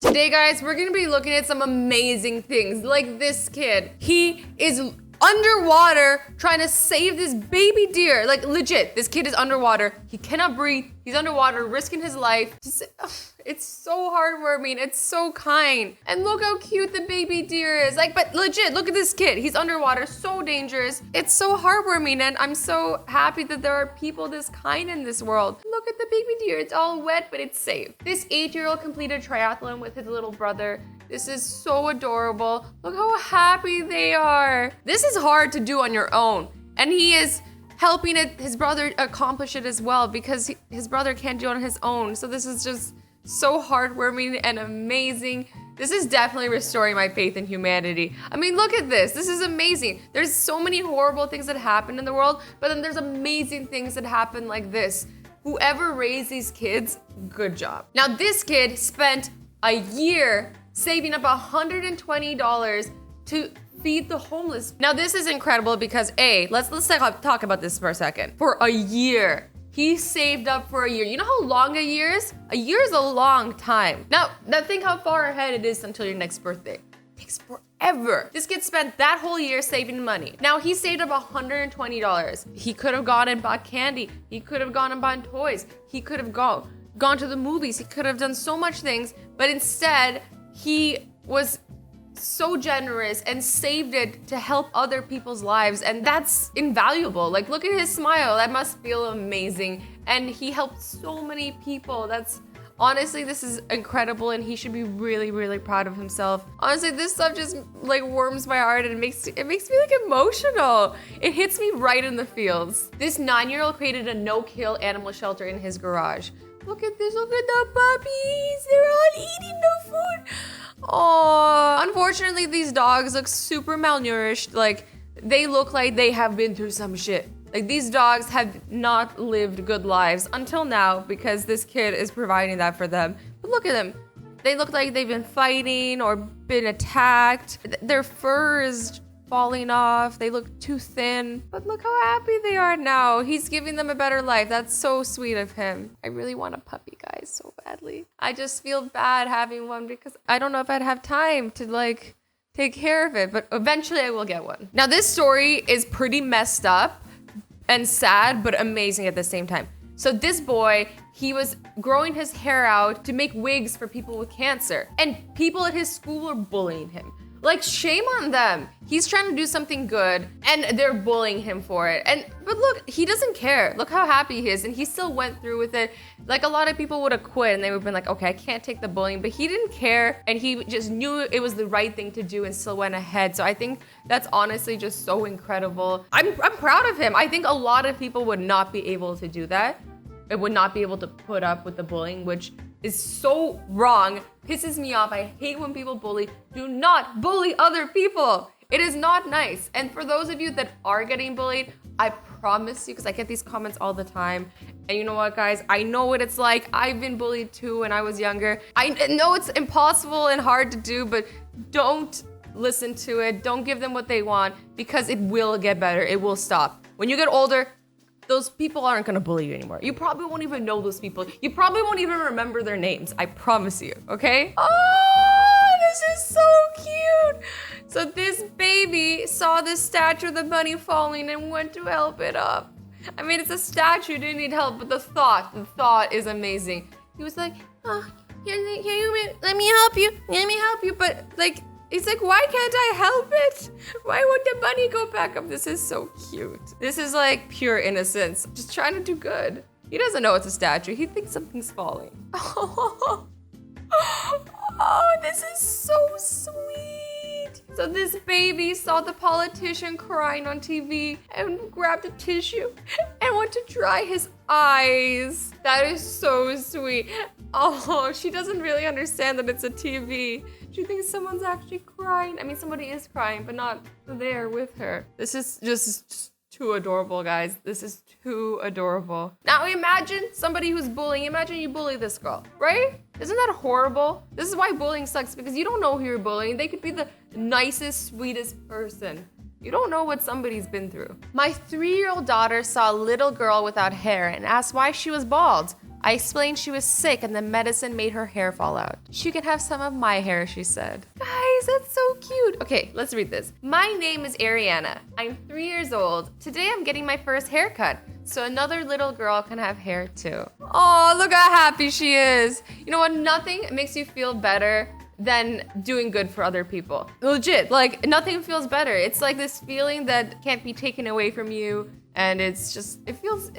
Today, guys, we're gonna be looking at some amazing things, like this kid. He is underwater trying to save this baby deer. Like, legit, this kid is underwater. He cannot breathe. He's underwater, risking his life. It's so heartwarming. It's so kind. And look how cute the baby deer is. Like, but legit, look at this kid. He's underwater, so dangerous. It's so heartwarming, and I'm so happy that there are people this kind in this world. Look at the baby deer. It's all wet, but it's safe. This 8-year-old completed triathlon with his little brother. This is so adorable. Look how happy they are. This is hard to do on your own. And he is helping his brother accomplish it as well, because his brother can't do it on his own. So this is just so heartwarming and amazing. This is definitely restoring my faith in humanity. I mean, look at this. This is amazing. There's so many horrible things that happen in the world, but then there's amazing things that happen like this. Whoever raised these kids, good job. Now, this kid spent a year saving up $120 to feed the homeless. Now, this is incredible because let's talk about this for a second. For a year, he saved up for a year. You know how long a year is? A year is a long time. Now think how far ahead it is until your next birthday. It takes forever. This kid spent that whole year saving money. Now, he saved up $120. He could have gone and bought candy. He could have gone and bought toys. He could have gone to the movies. He could have done so much things, but instead, he was so generous and saved it to help other people's lives, and that's invaluable. Like, look at his smile. That must feel amazing. And he helped so many people. Honestly, this is incredible, and he should be really, really proud of himself. Honestly, this stuff just like warms my heart, and it makes me like emotional. It hits me right in the feels. This 9-year-old created a no-kill animal shelter in his garage. Look at this, look at the puppies. They're all eating the food. Oh, unfortunately, these dogs look super malnourished. Like, they look like they have been through some shit. Like, these dogs have not lived good lives until now, because this kid is providing that for them. But look at them. They look like they've been fighting or been attacked. Their fur is falling off. They look too thin. But look how happy they are now. He's giving them a better life. That's so sweet of him. I really want a puppy, guys, so badly. I just feel bad having one because I don't know if I'd have time to like take care of it, but eventually I will get one. Now, this story is pretty messed up and sad, but amazing at the same time. So this boy, he was growing his hair out to make wigs for people with cancer, and people at his school were bullying him. Like, shame on them. He's trying to do something good, and they're bullying him for it. But look, he doesn't care. Look how happy he is, and he still went through with it. Like, a lot of people would have quit, and they would have been like, okay, I can't take the bullying, but he didn't care, and he just knew it was the right thing to do and still went ahead. So I think that's honestly just so incredible. I'm proud of him. I think a lot of people would not be able to do that. It would not be able to put up with the bullying, which is so wrong, pisses me off. I hate when people bully. Do not bully other people. It is not nice. And for those of you that are getting bullied, I promise you, because I get these comments all the time, and you know what, guys? I know what it's like. I've been bullied too when I was younger. I know it's impossible and hard to do, but don't listen to it. Don't give them what they want, because it will get better. It will stop. When you get older, those people aren't gonna bully you anymore. You probably won't even know those people. You probably won't even remember their names. I promise you, okay? Oh, this is so cute. So this baby saw this statue of the bunny falling and went to help it up. I mean, it's a statue, didn't need help, but the thought is amazing. He was like, oh, let me help you. But like, he's like, why can't I help it? Why would the bunny go back up? This is so cute. This is like pure innocence. Just trying to do good. He doesn't know it's a statue. He thinks something's falling. Oh, this is so sweet. So this baby saw the politician crying on TV and grabbed a tissue and went to dry his eyes. That is so sweet. Oh, she doesn't really understand that it's a TV. She thinks someone's actually crying. I mean, somebody is crying, but not there with her. This is just too adorable, guys. This is too adorable. Now imagine somebody who's bullying. Imagine you bully this girl, right? Isn't that horrible? This is why bullying sucks, because you don't know who you're bullying. They could be the nicest, sweetest person. You don't know what somebody's been through. My 3-year-old daughter saw a little girl without hair and asked why she was bald. I explained she was sick and the medicine made her hair fall out. She can have some of my hair, she said. Guys, that's so cute. Okay, let's read this. My name is Ariana. I'm 3 years old. Today I'm getting my first haircut, so another little girl can have hair too. Oh, look how happy she is. You know what? Nothing makes you feel better than doing good for other people. Legit, like nothing feels better. It's like this feeling that can't be taken away from you, and it's just, it feels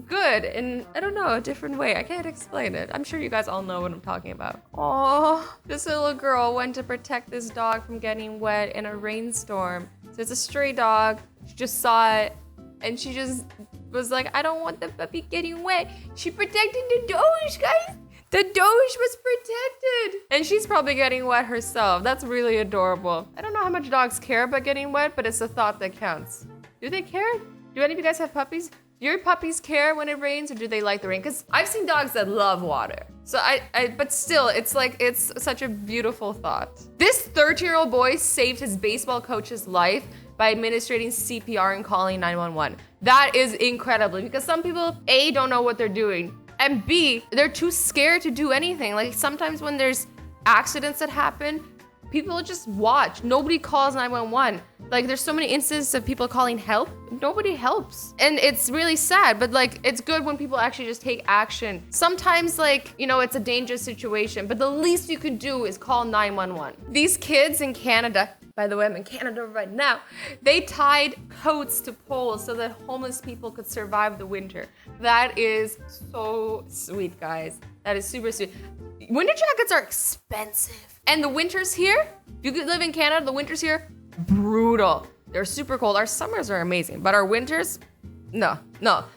good in, I don't know, a different way. I can't explain it. I'm sure you guys all know what I'm talking about. Oh, this little girl went to protect this dog from getting wet in a rainstorm. So it's a stray dog. She just saw it and she just was like, I don't want the puppy getting wet. She protected the doge, guys. The doge was protected. And she's probably getting wet herself. That's really adorable. I don't know how much dogs care about getting wet, but it's the thought that counts. Do they care? Do any of you guys have puppies? Do your puppies care when it rains, or do they like the rain? Because I've seen dogs that love water. So but still, it's like, it's such a beautiful thought. This 13-year-old boy saved his baseball coach's life by administering CPR and calling 911. That is incredible, because some people, A, don't know what they're doing, and B, they're too scared to do anything. Like sometimes when there's accidents that happen, people just watch. Nobody calls 911. Like there's so many instances of people calling help. Nobody helps. And it's really sad, but like it's good when people actually just take action. Sometimes like, you know, it's a dangerous situation, but the least you could do is call 911. These kids in Canada, by the way, I'm in Canada right now, they tied coats to poles so that homeless people could survive the winter. That is so sweet, guys. That is super sweet. Winter jackets are expensive. And the winters here, if you live in Canada, the winters here, brutal. They're super cold. Our summers are amazing, but our winters, no.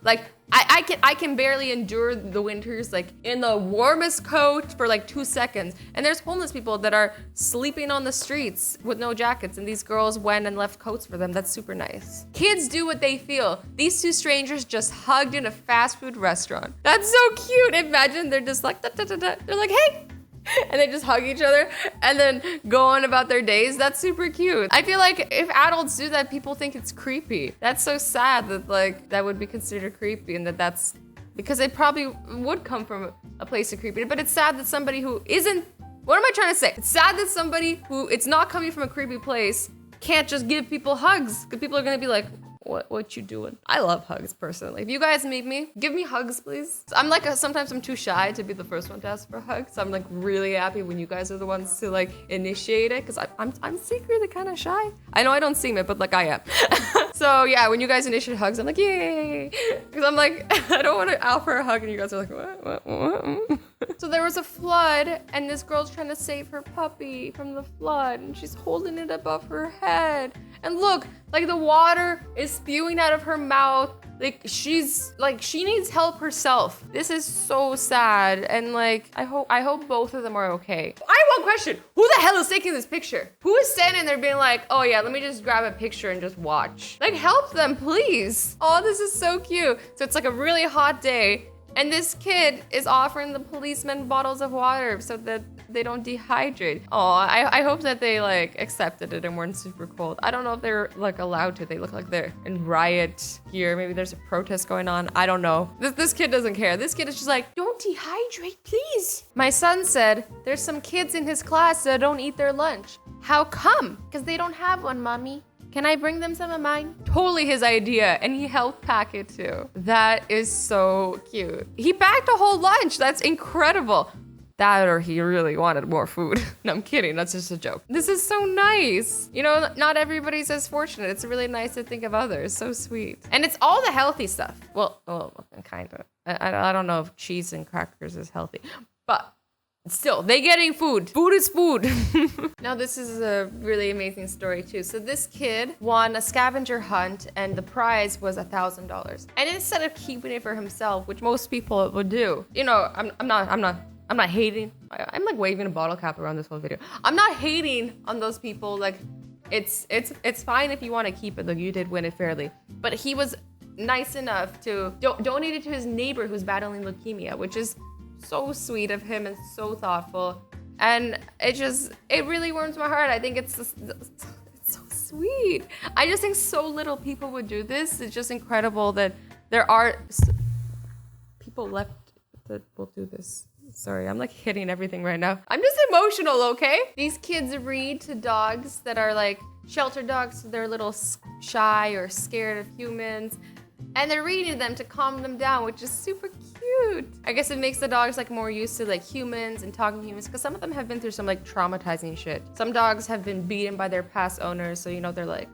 Like I can barely endure the winters, like in the warmest coat for like 2 seconds. And there's homeless people that are sleeping on the streets with no jackets, and these girls went and left coats for them. That's super nice. Kids do what they feel. These two strangers just hugged in a fast food restaurant. That's so cute. Imagine they're just like, da, da, da, da. They're like, hey. And they just hug each other and then go on about their days. That's super cute. I feel like if adults do that, people think it's creepy. That's so sad that like that would be considered creepy, and that's because it probably would come from a place of creepy. But it's sad that somebody who isn't, what am I trying to say? It's sad that somebody who it's not coming from a creepy place can't just give people hugs, because people are gonna be like, what you doing? I love hugs personally. If you guys meet me, give me hugs, please. I'm like, sometimes I'm too shy to be the first one to ask for hugs. So I'm like really happy when you guys are the ones to like initiate it, because I'm secretly kind of shy. I know I don't seem it, but like I am. So yeah, when you guys initiate hugs, I'm like, yay. Because I'm like, I don't want to offer a hug and you guys are like, what? So there was a flood and this girl's trying to save her puppy from the flood, and she's holding it above her head. And look, like the water is spewing out of her mouth. Like she needs help herself. This is so sad. And like, I hope both of them are okay. I have one question. Who the hell is taking this picture? Who is standing there being like, oh yeah, let me just grab a picture and just watch? Like help them, please. Oh, this is so cute. So it's like a really hot day, and this kid is offering the policemen bottles of water so that they don't dehydrate. Oh, I hope that they like accepted it and weren't super cold. I don't know if they're like allowed to. They look like they're in riot here. Maybe there's a protest going on. I don't know. This kid doesn't care. This kid is just like, don't dehydrate, please. My son said there's some kids in his class that don't eat their lunch. How come? Because they don't have one, mommy. Can I bring them some of mine? Totally his idea, and he helped pack it too. That is so cute. He packed a whole lunch. That's incredible. That or he really wanted more food. No, I'm kidding. That's just a joke. This is so nice. You know, not everybody's as fortunate. It's really nice to think of others. So sweet. And it's all the healthy stuff. Well, kind of. I don't know if cheese and crackers is healthy, but still, they getting food. Food is food. Now, this is a really amazing story too. So this kid won a scavenger hunt and the prize was $1,000. And instead of keeping it for himself, which most people would do, you know, I'm not hating. I'm like waving a bottle cap around this whole video. I'm not hating on those people. Like, it's fine if you want to keep it. Like, you did win it fairly. But he was nice enough to donate it to his neighbor who's battling leukemia, which is so sweet of him and so thoughtful. And it really warms my heart. I think it's so sweet. I just think so little people would do this. It's just incredible that there are people left that will do this. Sorry, I'm like hitting everything right now. I'm just emotional, okay? These kids read to dogs that are like shelter dogs, so they're a little shy or scared of humans. And they're reading them to calm them down, which is super cute. I guess it makes the dogs like more used to like humans and talking to humans, because some of them have been through some like traumatizing shit. Some dogs have been beaten by their past owners, so you know, they're like,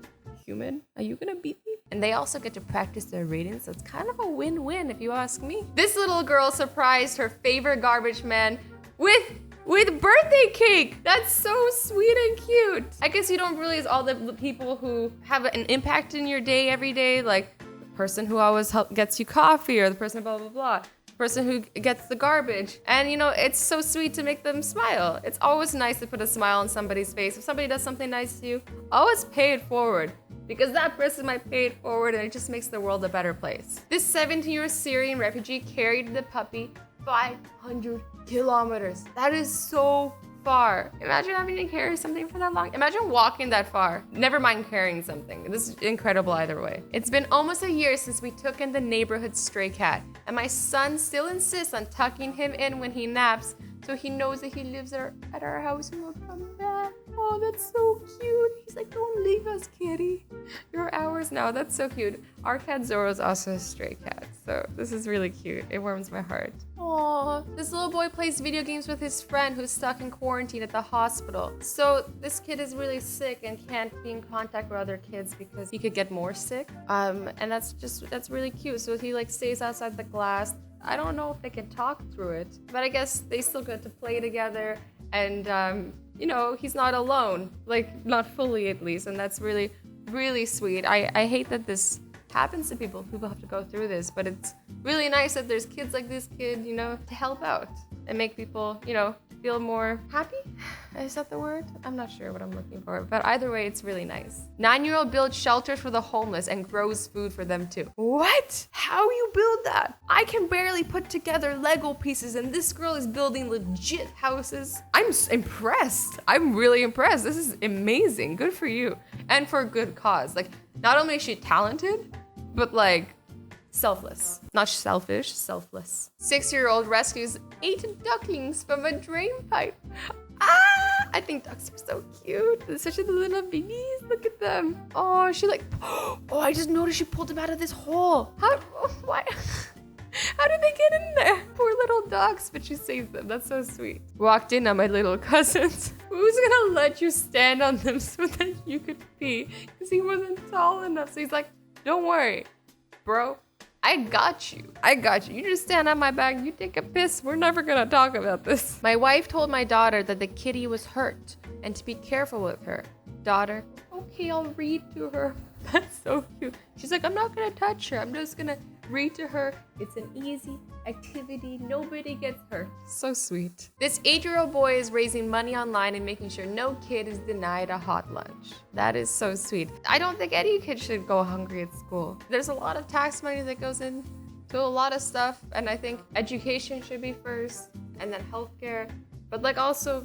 human, are you gonna beat me? And they also get to practice their reading, so it's kind of a win-win if you ask me. This little girl surprised her favorite garbage man with birthday cake. That's so sweet and cute. I guess you don't realize all the people who have an impact in your day every day, like the person who always gets you coffee, or the person blah, blah, blah. The person who gets the garbage. And you know, it's so sweet to make them smile. It's always nice to put a smile on somebody's face. If somebody does something nice to you, always pay it forward, because that person might pay it forward and it just makes the world a better place. This 17-year Syrian refugee carried the puppy 500 kilometers. That is so far. Imagine having to carry something for that long. Imagine walking that far. Never mind carrying something. This is incredible either way. It's been almost a year since we took in the neighborhood stray cat, and my son still insists on tucking him in when he naps, so he knows that he lives at our house and will come back. Oh, that's so cute. He's like, don't leave us, kitty. You're ours now. That's so cute. Our cat Zoro is also a stray cat, so this is really cute. It warms my heart. Aww. This little boy plays video games with his friend who's stuck in quarantine at the hospital. So this kid is really sick and can't be in contact with other kids because he could get more sick. And that's really cute. So he like stays outside the glass. I don't know if they can talk through it, but I guess they still get to play together, and you know, he's not alone, like not fully at least, and that's really, really sweet. I hate that this happens to people. People have to go through this, but it's really nice that there's kids like this kid, you know, to help out and make people, you know, feel more happy. Is that the word? I'm not sure what I'm looking for, but either way, it's really nice. 9-year-old builds shelters for the homeless and grows food for them too. What? How you build that? I can barely put together Lego pieces, and this girl is building legit houses. I'm impressed. I'm really impressed. This is amazing. Good for you. And for a good cause. Like, not only is she talented, but like, selfless. Not selfish, selfless. 6-year-old rescues 8 ducklings from a drain pipe. Ah! I think ducks are so cute. They're such little babies. Look at them. Oh, she like, oh, I just noticed she pulled them out of this hole. Why? How did they get in there? Poor little dogs, but she saved them. That's so sweet. Walked in on my little cousins. Who's gonna let you stand on them so that you could pee? Because he wasn't tall enough. So he's like, don't worry, bro. I got you. You just stand on my back, you take a piss. We're never gonna talk about this. My wife told my daughter that the kitty was hurt and to be careful with her. Daughter, okay, I'll read to her. That's so cute. She's like, I'm not gonna touch her. I'm just gonna read to her. It's an easy activity. Nobody gets hurt. So sweet. This 8-year-old boy is raising money online and making sure no kid is denied a hot lunch. That is so sweet. I don't think any kid should go hungry at school. There's a lot of tax money that goes in to a lot of stuff, and I think education should be first, and then healthcare, but like also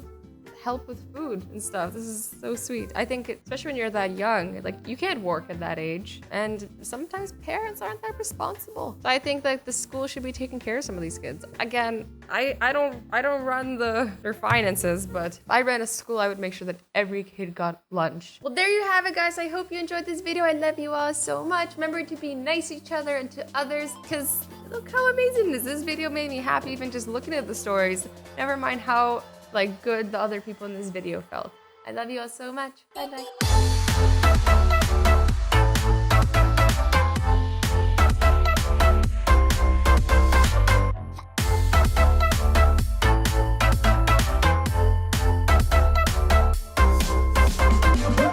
help with food and stuff. This is so sweet. I think especially when you're that young, like you can't work at that age, and sometimes parents aren't that responsible. So I think that the school should be taking care of some of these kids. Again, I don't run their finances, but if I ran a school, I would make sure that every kid got lunch. Well, there you have it, guys. I hope you enjoyed this video. I love you all so much. Remember to be nice to each other and to others, because look how amazing this is. This video made me happy even just looking at the stories. Never mind how like good the other people in this video felt. I love you all so much. Bye bye.